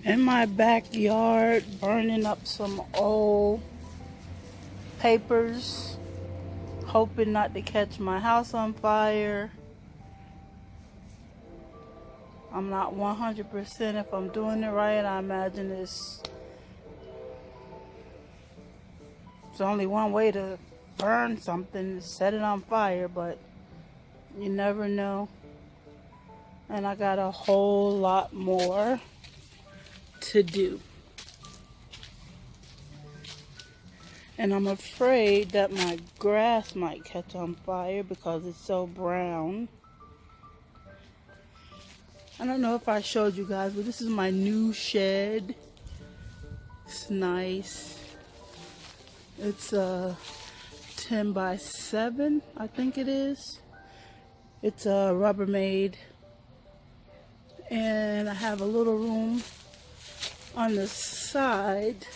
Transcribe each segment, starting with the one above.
In my backyard, burning up some old papers, hoping not to catch my house on fire. I'm not 100% if I'm doing it right. I imagine there's only one way to burn something, set it on fire, but you never know. And I got a whole lot more to do. And I'm afraid that my grass might catch on fire because it's so brown. I don't know if I showed you guys, but this is my new shed. It's nice. It's 10 by 7, I think it is. It's Rubbermaid. And I have a little room on the side.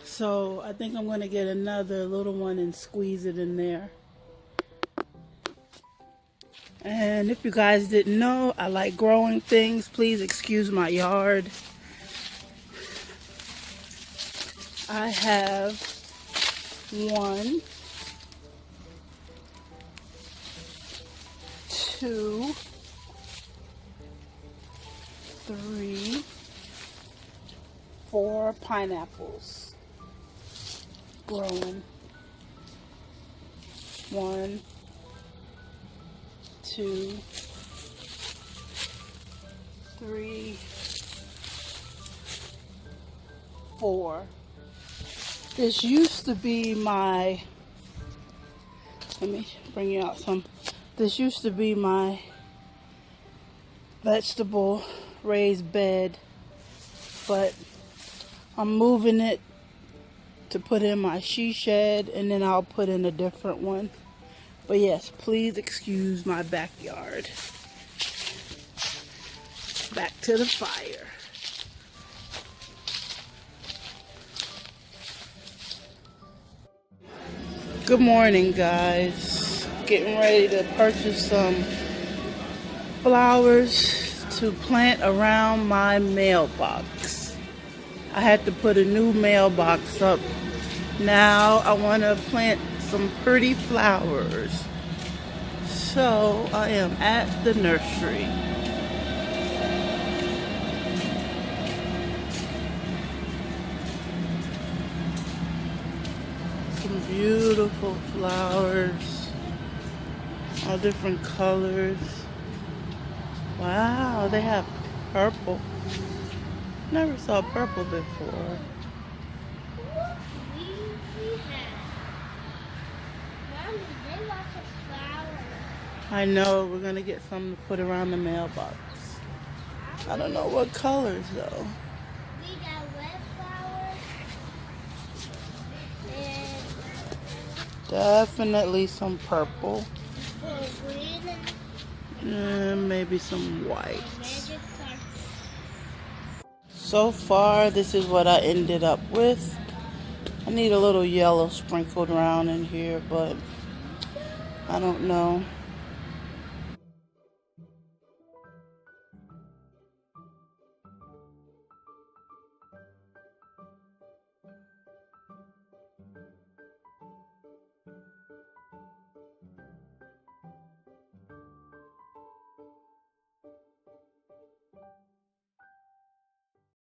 So I think I'm going to get another little one and squeeze it in there. And if you guys didn't know, I like growing things. Please excuse my yard. I have 1, 2, 3, 4 pineapples growing. 1, 2, 3, 4. This used to be my, let me bring you out some. This used to be my vegetable raised bed, but I'm moving it to put in my she shed, and then I'll put in a different one. But yes, please excuse my backyard. Back to the fire. Good morning, guys. Getting ready to purchase some flowers to plant around my mailbox. I had to put a new mailbox up. Now I want to plant some pretty flowers. So I am at the nursery. Some beautiful flowers, all different colors. Wow, they have purple. Never saw purple before. I know, we're gonna get something to put around the mailbox. I don't know what colors though. We got red flowers Definitely some purple. green And maybe some white. magic carpet. So far, this is what I ended up with. I need a little yellow sprinkled around in here, but I don't know.